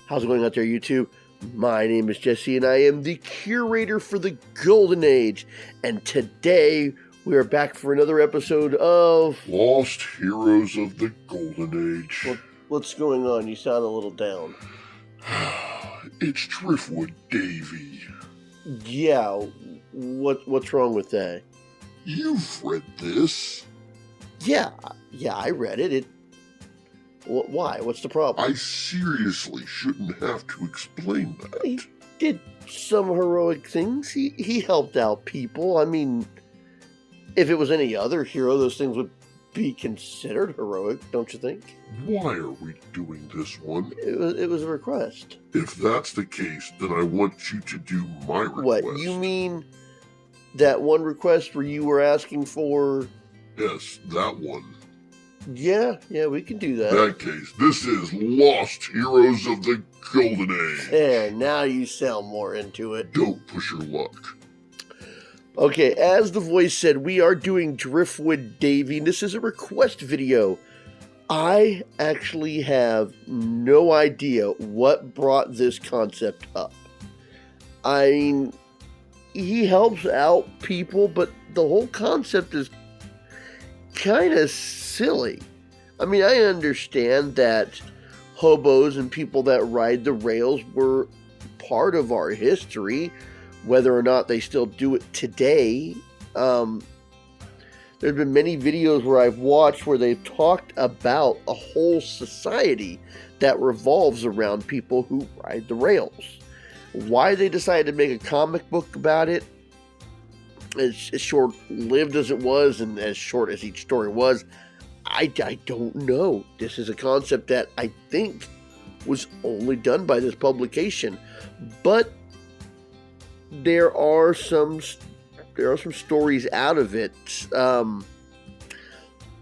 How's it going out there, YouTube? My name is Jesse, and I am the curator for the Golden Age. And today, we are back for another episode of... Lost Heroes of the Golden Age. What's going on? You sound a little down. It's Driftwood, Davy. Yeah, what's wrong with that? You've read this. Yeah, I read it. Why? What's the problem? I seriously shouldn't have to explain that. He did some heroic things. He helped out people. I mean, if it was any other hero, those things would be considered heroic, don't you think? Why are we doing this one? It was a request. If that's the case, then I want you to do my request. What, you mean that one request where you were asking for... Yes, that one. Yeah, we can do that. In that case, this is Lost Heroes of the Golden Age. There, now you sound more into it. Don't push your luck. Okay, as the voice said, we are doing Driftwood, Davy, and this is a request video. I actually have no idea what brought this concept up. I mean, he helps out people, but the whole concept is kind of silly. I mean, I understand that hobos and people that ride the rails were part of our history, whether or not they still do it today. There's been many videos where I've watched where they've talked about a whole society that revolves around people who ride the rails. Why they decided to make a comic book about it, as short-lived as it was and as short as each story was, I don't know. This is a concept that I think was only done by this publication, but there are some stories out of it.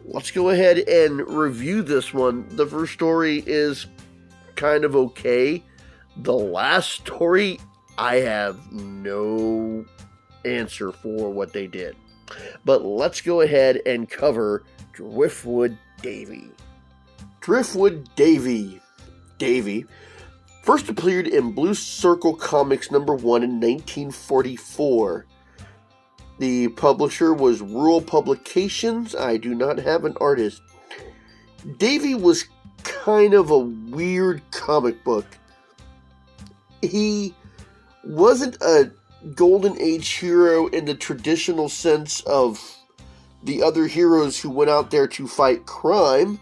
Let's go ahead and review this one. The first story is kind of okay. The last story, I have no answer for what they did. But let's go ahead and cover Driftwood Davy. Driftwood Davy. Davy first appeared in Blue Circle Comics #1 in 1944. The publisher was Rural Publications. I do not have an artist. Davy was kind of a weird comic book. He wasn't a Golden Age hero in the traditional sense of the other heroes who went out there to fight crime,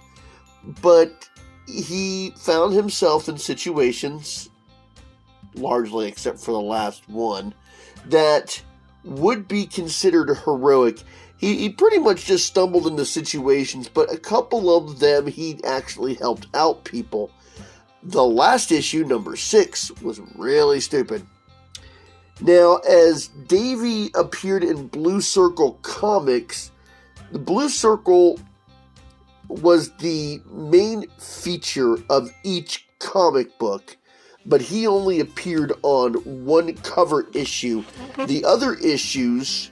but he found himself in situations, largely except for the last one, that would be considered heroic. He pretty much just stumbled into situations, but a couple of them he actually helped out people. The last issue, #6, was really stupid. Now, as Davy appeared in Blue Circle Comics, the Blue Circle was the main feature of each comic book, but he only appeared on one cover issue. The other issues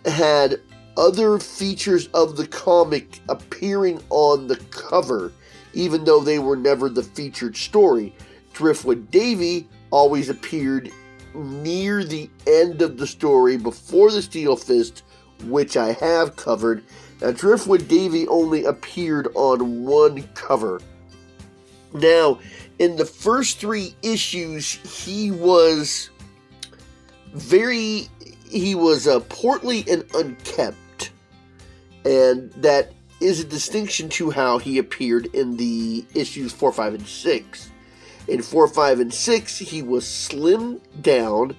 had other features of the comic appearing on the cover, even though they were never the featured story. Driftwood Davy always appeared near the end of the story before the Steel Fist, which I have covered. Now, Driftwood Davy only appeared on one cover. Now, in the first 3 issues, he was portly and unkempt, and that is a distinction to how he appeared in the issues 4, 5, and 6. In 4, 5, and 6, he was slimmed down.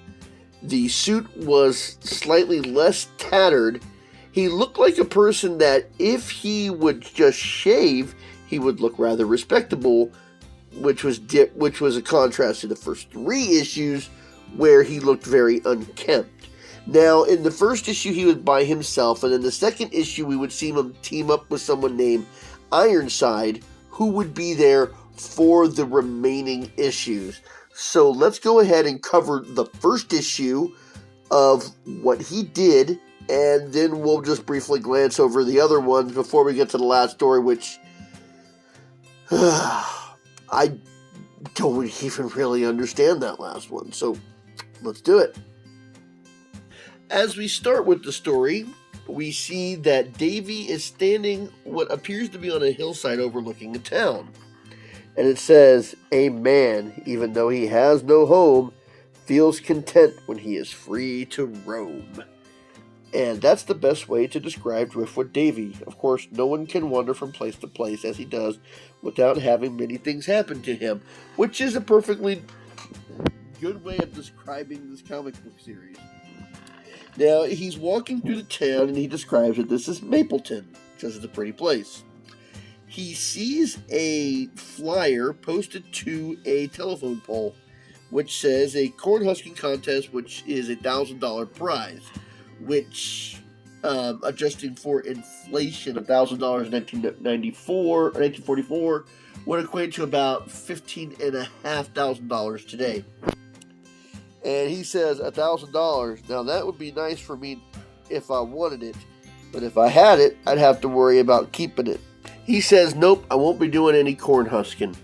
The suit was slightly less tattered. He looked like a person that if he would just shave, he would look rather respectable, which was a contrast to the first 3 issues where he looked very unkempt. Now, in the first issue, he was by himself, and in the second issue, we would see him team up with someone named Ironside, who would be there for the remaining issues. So let's go ahead and cover the first issue of what he did, and then we'll just briefly glance over the other ones before we get to the last story, which I don't even really understand that last one. So let's do it. As we start with the story, we see that Davy is standing what appears to be on a hillside overlooking a town. And it says, "A man, even though he has no home, feels content when he is free to roam." And that's the best way to describe Driftwood Davy. Of course, no one can wander from place to place as he does without having many things happen to him, which is a perfectly good way of describing this comic book series. Now, he's walking through the town and he describes it. This is Mapleton, because it's a pretty place. He sees a flyer posted to a telephone pole, which says a corn husking contest, which is a $1,000 prize, which, adjusting for inflation, $1,000 in 1944 would equate to about $15,500 today. And he says $1,000. Now that would be nice for me if I wanted it, but if I had it, I'd have to worry about keeping it. He says, "Nope, I won't be doing any corn husking."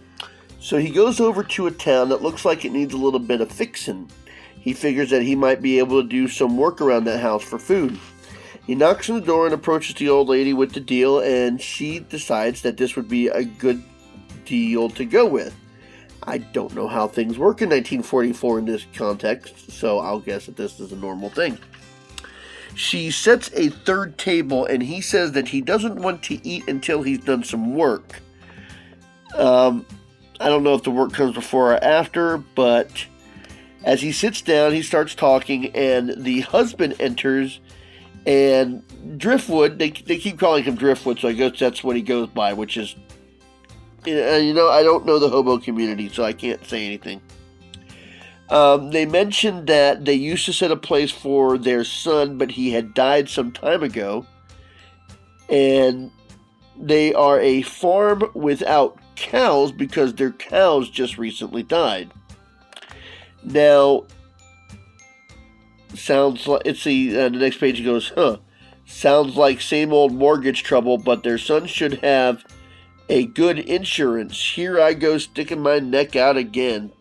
So he goes over to a town that looks like it needs a little bit of fixing. He figures that he might be able to do some work around that house for food. He knocks on the door and approaches the old lady with the deal, and she decides that this would be a good deal to go with. I don't know how things work in 1944 in this context, so I'll guess that this is a normal thing. She sets a third table, and he says that he doesn't want to eat until he's done some work. I don't know if the work comes before or after, but as he sits down, he starts talking, and the husband enters, and Driftwood, they keep calling him Driftwood, so I guess that's what he goes by, which is, I don't know the hobo community, so I can't say anything. They mentioned that they used to set a place for their son, but he had died some time ago. And they are a farm without cows because their cows just recently died. Now, sounds like, the next page goes, sounds like same old mortgage trouble, but their son should have a good insurance. Here I go sticking my neck out again.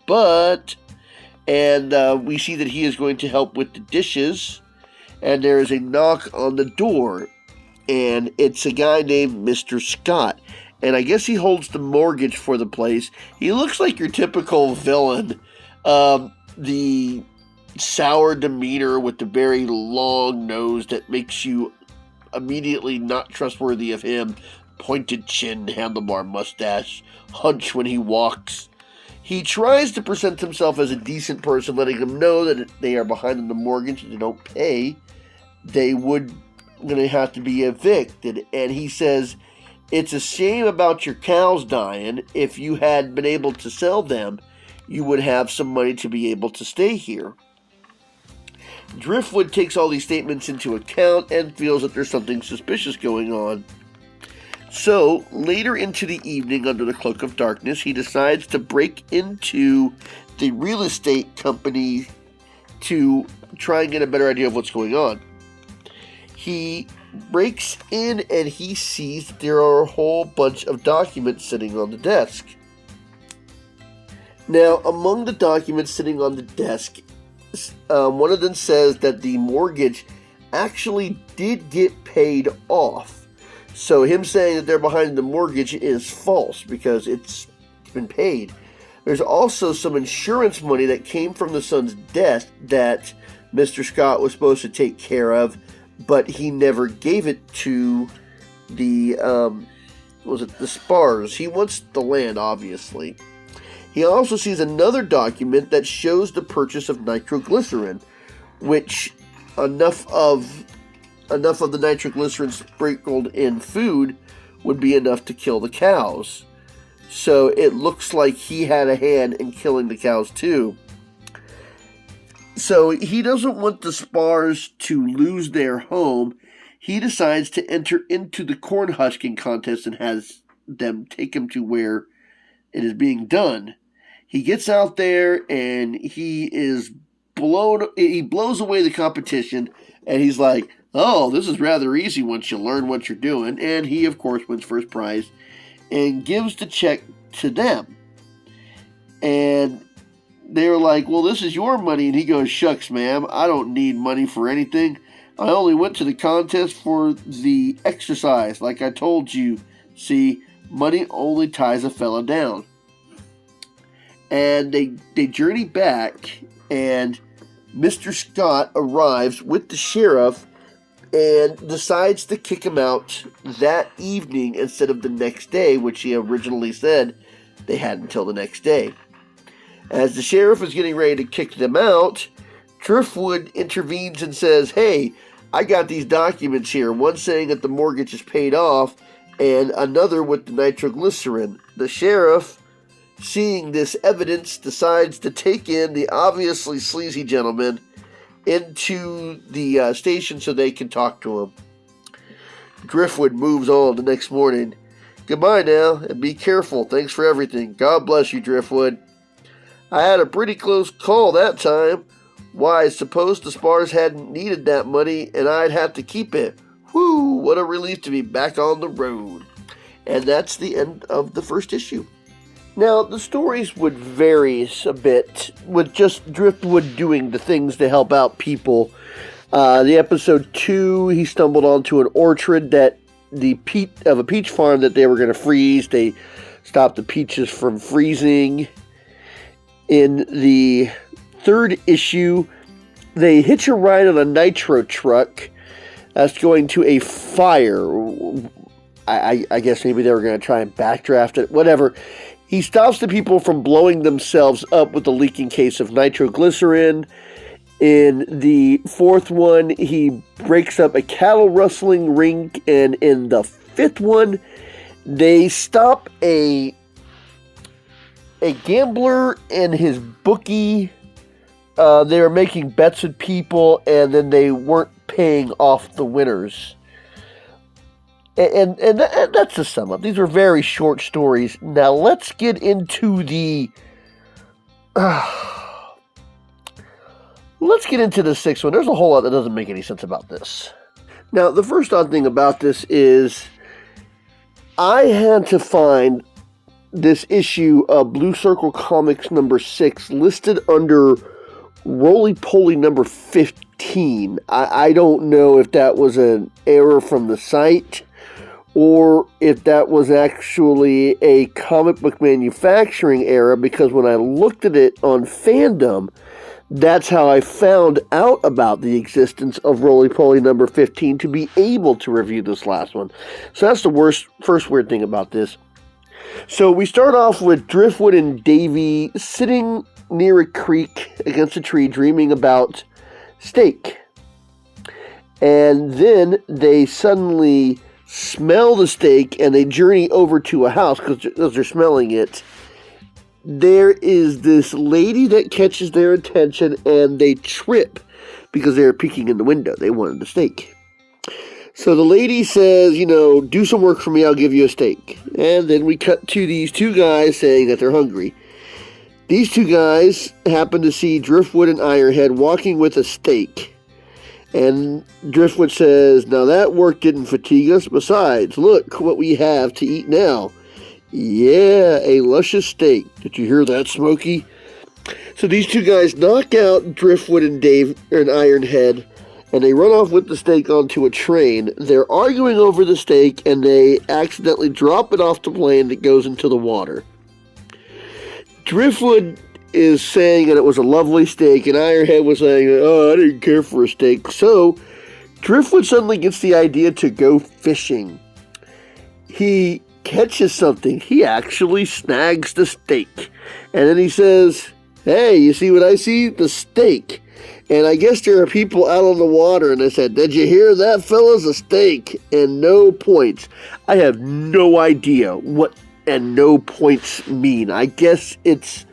And we see that he is going to help with the dishes, and there is a knock on the door, and it's a guy named Mr. Scott, and I guess he holds the mortgage for the place. He looks like your typical villain, the sour demeanor with the very long nose that makes you immediately not trustworthy of him, pointed chin, handlebar mustache, hunch when he walks. He tries to present himself as a decent person, letting them know that if they are behind on the mortgage and they don't pay, they would going to have to be evicted. And he says, "It's a shame about your cows dying. If you had been able to sell them, you would have some money to be able to stay here." Driftwood takes all these statements into account and feels that there's something suspicious going on. So, later into the evening, under the cloak of darkness, he decides to break into the real estate company to try and get a better idea of what's going on. He breaks in and he sees that there are a whole bunch of documents sitting on the desk. Now, among the documents sitting on the desk, one of them says that the mortgage actually did get paid off. So him saying that they're behind the mortgage is false because it's been paid. There's also some insurance money that came from the son's death that Mr. Scott was supposed to take care of, but he never gave it to the Spars. He wants the land, obviously. He also sees another document that shows the purchase of nitroglycerin, which enough of the nitroglycerin sprinkled in food would be enough to kill the cows. So it looks like he had a hand in killing the cows too. So he doesn't want the Spars to lose their home. He decides to enter into the corn husking contest and has them take him to where it is being done. He gets out there and he blows away the competition, and he's like, "Oh, this is rather easy once you learn what you're doing." And he, of course, wins first prize and gives the check to them. And they were like, well, this is your money. And he goes, shucks, ma'am, I don't need money for anything. I only went to the contest for the exercise, like I told you. See, money only ties a fella down. And they journey back, and Mr. Scott arrives with the sheriff and decides to kick him out that evening instead of the next day, which he originally said they had until the next day. As the sheriff is getting ready to kick them out, Driftwood intervenes and says, hey, I got these documents here, one saying that the mortgage is paid off, and another with the nitroglycerin. The sheriff, seeing this evidence, decides to take in the obviously sleazy gentleman into the station so they can talk to him. Driftwood moves on the next morning. Goodbye now, and be careful. Thanks for everything. God bless you, Driftwood. I had a pretty close call that time. Why, I suppose the Spars hadn't needed that money, and I'd have to keep it. Whew, what a relief to be back on the road. And that's the end of the first issue. Now, the stories would vary a bit, with just Driftwood doing the things to help out people. The episode 2, he stumbled onto an orchard that of a peach farm that they were going to freeze. They stopped the peaches from freezing. In the third issue, they hitch a ride on a nitro truck that's going to a fire. I guess maybe they were going to try and backdraft it, whatever. He stops the people from blowing themselves up with a leaking case of nitroglycerin. In the fourth one, he breaks up a cattle rustling ring. And in the fifth one, they stop a gambler and his bookie. They were making bets with people, and then they weren't paying off the winners. And that's the sum up. These are very short stories. Now let's get into the sixth one. There's a whole lot that doesn't make any sense about this. Now, the first odd thing about this is I had to find this issue of Blue Circle Comics number 6 listed under Roly-Poly number 15. I don't know if that was an error from the site or if that was actually a comic book manufacturing error, because when I looked at it on Fandom, that's how I found out about the existence of Roly-Poly number 15 to be able to review this last one. So that's the first weird thing about this. So we start off with Driftwood and Davy sitting near a creek against a tree dreaming about steak. And then they suddenly smell the steak and they journey over to a house because they're smelling it. There is this lady that catches their attention and they trip because they're peeking in the window. They wanted the steak. So the lady says, do some work for me, I'll give you a steak. And then we cut to these two guys saying that they're hungry. These two guys happen to see Driftwood and Ironhead walking with a steak. And Driftwood says, now that work didn't fatigue us. Besides, look what we have to eat now. Yeah, a luscious steak. Did you hear that, Smokey? So these two guys knock out Driftwood and Ironhead, and they run off with the steak onto a train. They're arguing over the steak, and they accidentally drop it off the plane that goes into the water. Driftwood is saying that it was a lovely steak, and Ironhead was saying, oh, I didn't care for a steak. So Driftwood suddenly gets the idea to go fishing. He catches something. He actually snags the steak. And then he says, hey, you see what I see? The steak. And I guess there are people out on the water, and I said, did you hear that, fellas? A steak. And no points. I have no idea what and no points mean. I guess it's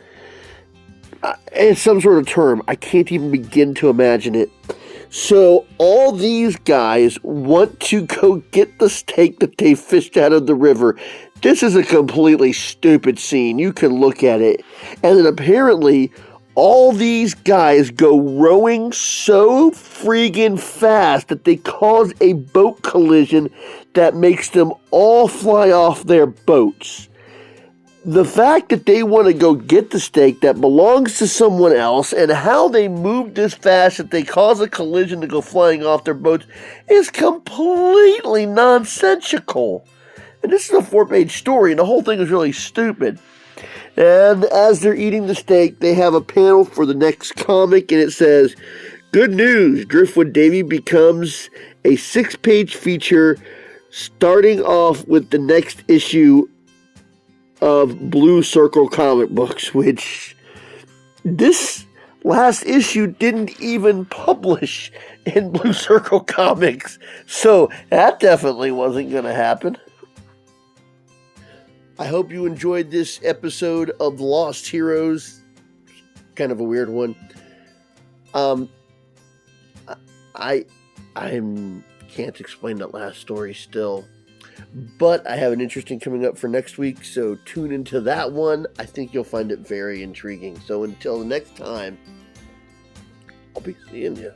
some sort of term. I can't even begin to imagine it. So all these guys want to go get the steak that they fished out of the river. This is a completely stupid scene. You can look at it. And then apparently all these guys go rowing so friggin' fast that they cause a boat collision that makes them all fly off their boats. the fact that they want to go get the stake that belongs to someone else and how they move this fast that they cause a collision to go flying off their boats is completely nonsensical. And this is a 4-page story, and the whole thing is really stupid. And as they're eating the steak, they have a panel for the next comic, and it says, "Good news, Driftwood Davy becomes a 6-page feature starting off with the next issue of Blue Circle comic books," which this last issue didn't even publish in Blue Circle Comics. So that definitely wasn't going to happen. I hope you enjoyed this episode of Lost Heroes. Kind of a weird one. I can't explain that last story still. But I have an interesting coming up for next week, so tune into that one. I think you'll find it very intriguing. So until the next time, I'll be seeing you.